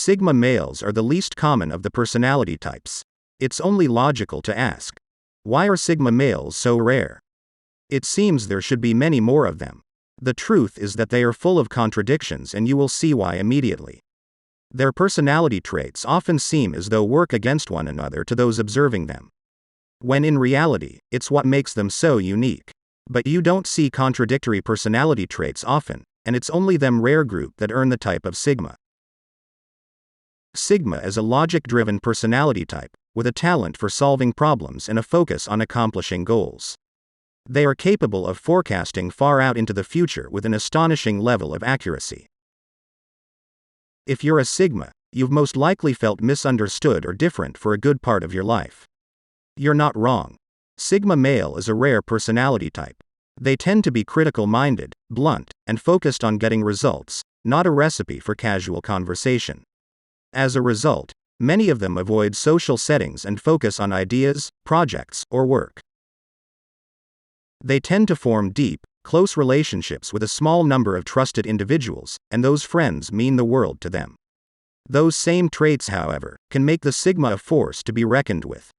Sigma males are the least common of the personality types. It's only logical to ask, why are Sigma males so rare? It seems there should be many more of them. The truth is that they are full of contradictions, and you will see why immediately. Their personality traits often seem as though work against one another to those observing them, when in reality, it's what makes them so unique. But you don't see contradictory personality traits often, and it's only them rare group that earn the type of Sigma. Sigma is a logic-driven personality type, with a talent for solving problems and a focus on accomplishing goals. They are capable of forecasting far out into the future with an astonishing level of accuracy. If you're a Sigma, you've most likely felt misunderstood or different for a good part of your life. You're not wrong. Sigma male is a rare personality type. They tend to be critical-minded, blunt, and focused on getting results, not a recipe for casual conversation. As a result, many of them avoid social settings and focus on ideas, projects, or work. They tend to form deep, close relationships with a small number of trusted individuals, and those friends mean the world to them. Those same traits, however, can make the Sigma a force to be reckoned with.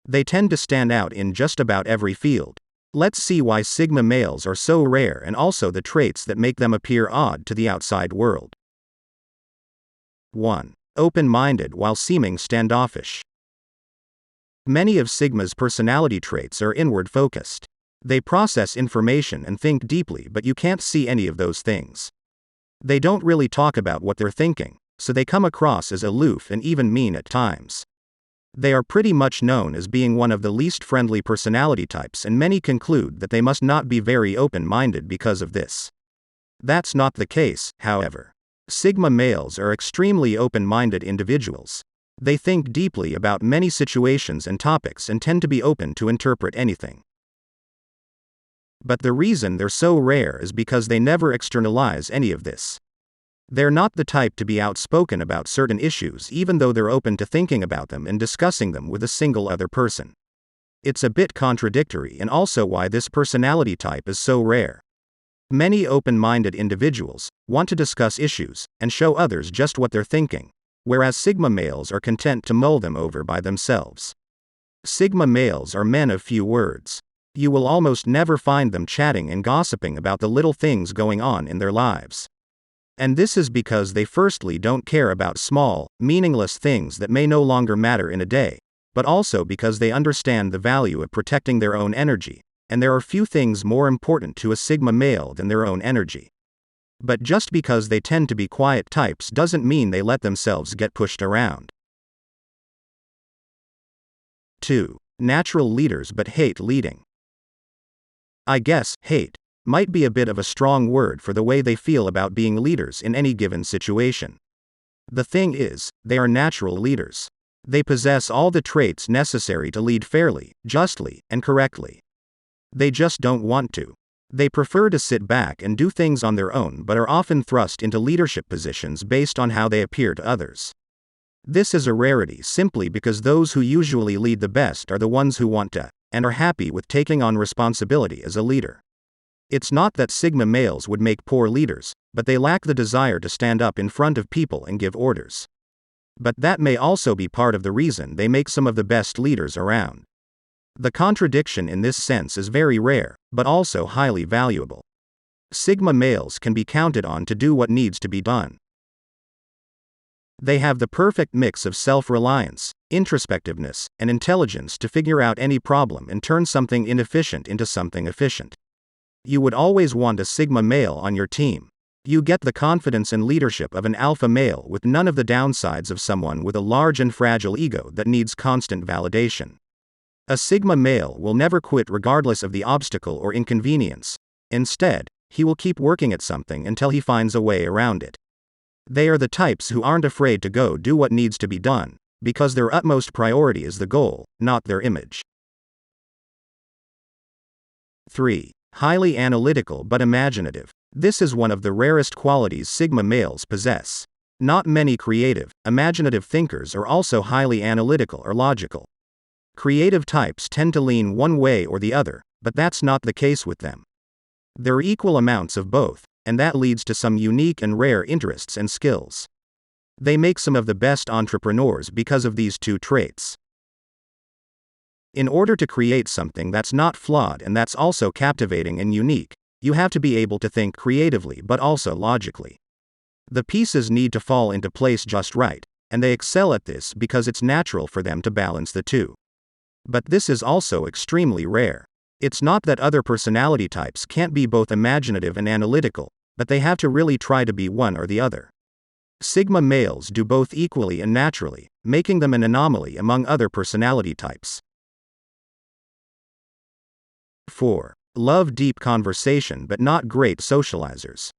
They tend to stand out in just about every field. Let's see why Sigma males are so rare and also the traits that make them appear odd to the outside world. 1. Open-minded while seeming standoffish. Many of Sigma's personality traits are inward-focused. They process information and think deeply, but you can't see any of those things. They don't really talk about what they're thinking, so they come across as aloof and even mean at times. They are pretty much known as being one of the least friendly personality types, and many conclude that they must not be very open-minded because of this. That's not the case, however. Sigma males are extremely open-minded individuals. They think deeply about many situations and topics and tend to be open to interpret anything. But the reason they're so rare is because they never externalize any of this. They're not the type to be outspoken about certain issues, even though they're open to thinking about them and discussing them with a single other person. It's a bit contradictory, and also why this personality type is so rare. Many open-minded individuals want to discuss issues and show others just what they're thinking, whereas Sigma males are content to mull them over by themselves. Sigma males are men of few words. You will almost never find them chatting and gossiping about the little things going on in their lives. And this is because they firstly don't care about small, meaningless things that may no longer matter in a day, but also because they understand the value of protecting their own energy, and there are few things more important to a Sigma male than their own energy. But just because they tend to be quiet types doesn't mean they let themselves get pushed around. 2. Natural leaders but hate leading. I guess hate might be a bit of a strong word for the way they feel about being leaders in any given situation. The thing is, they are natural leaders. They possess all the traits necessary to lead fairly, justly, and correctly. They just don't want to. They prefer to sit back and do things on their own, but are often thrust into leadership positions based on how they appear to others. This is a rarity simply because those who usually lead the best are the ones who want to, and are happy with taking on responsibility as a leader. It's not that Sigma males would make poor leaders, but they lack the desire to stand up in front of people and give orders. But that may also be part of the reason they make some of the best leaders around. The contradiction in this sense is very rare, but also highly valuable. Sigma males can be counted on to do what needs to be done. They have the perfect mix of self-reliance, introspectiveness, and intelligence to figure out any problem and turn something inefficient into something efficient. You would always want a Sigma male on your team. You get the confidence and leadership of an alpha male with none of the downsides of someone with a large and fragile ego that needs constant validation. A Sigma male will never quit regardless of the obstacle or inconvenience. Instead, he will keep working at something until he finds a way around it. They are the types who aren't afraid to go do what needs to be done, because their utmost priority is the goal, not their image. 3. Highly analytical but imaginative. This is one of the rarest qualities Sigma males possess. Not many creative, imaginative thinkers are also highly analytical or logical. Creative types tend to lean one way or the other, but that's not the case with them. There are equal amounts of both, and that leads to some unique and rare interests and skills. They make some of the best entrepreneurs because of these two traits. In order to create something that's not flawed and that's also captivating and unique, you have to be able to think creatively but also logically. The pieces need to fall into place just right, and they excel at this because it's natural for them to balance the two. But this is also extremely rare. It's not that other personality types can't be both imaginative and analytical, but they have to really try to be one or the other. Sigma males do both equally and naturally, making them an anomaly among other personality types. 4. Love deep conversation but not great socializers.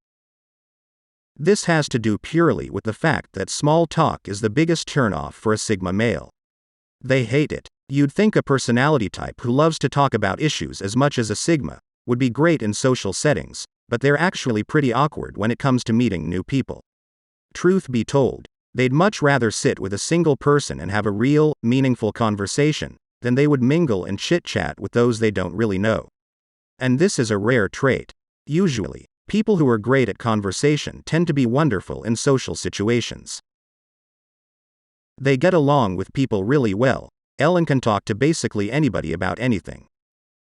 This has to do purely with the fact that small talk is the biggest turnoff for a Sigma male. They hate it. You'd think a personality type who loves to talk about issues as much as a Sigma would be great in social settings, but they're actually pretty awkward when it comes to meeting new people. Truth be told, they'd much rather sit with a single person and have a real, meaningful conversation than they would mingle and chit-chat with those they don't really know. And this is a rare trait. Usually, people who are great at conversation tend to be wonderful in social situations. They get along with people really well, and can talk to basically anybody about anything.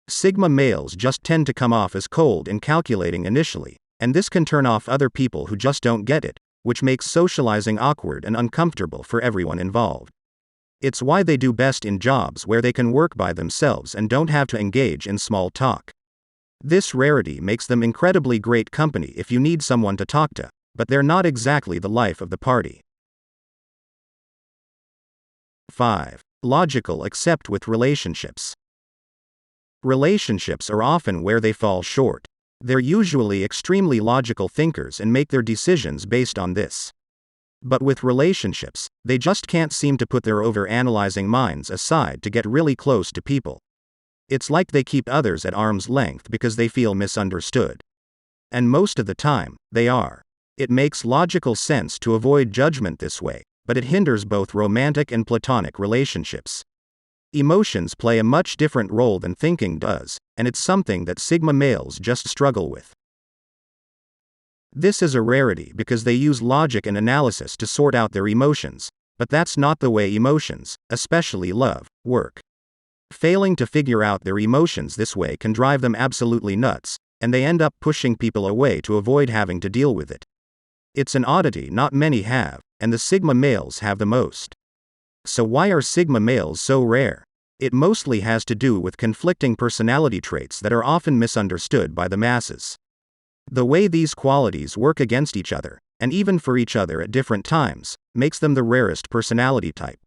Sigma males just tend to come off as cold and calculating initially, and this can turn off other people who just don't get it, which makes socializing awkward and uncomfortable for everyone involved. It's why they do best in jobs where they can work by themselves and don't have to engage in small talk. This rarity makes them incredibly great company if you need someone to talk to, but they're not exactly the life of the party. 5. Logical except with relationships. Relationships are often where they fall short. They're usually extremely logical thinkers and make their decisions based on this. But with relationships, they just can't seem to put their over-analyzing minds aside to get really close to people. It's like they keep others at arm's length because they feel misunderstood. And most of the time, they are. It makes logical sense to avoid judgment this way, but it hinders both romantic and platonic relationships. Emotions play a much different role than thinking does, and it's something that Sigma males just struggle with. This is a rarity because they use logic and analysis to sort out their emotions, but that's not the way emotions, especially love, work. Failing to figure out their emotions this way can drive them absolutely nuts, and they end up pushing people away to avoid having to deal with it. It's an oddity not many have, and the Sigma males have the most. So why are Sigma males so rare? It mostly has to do with conflicting personality traits that are often misunderstood by the masses. The way these qualities work against each other, and even for each other at different times, makes them the rarest personality type.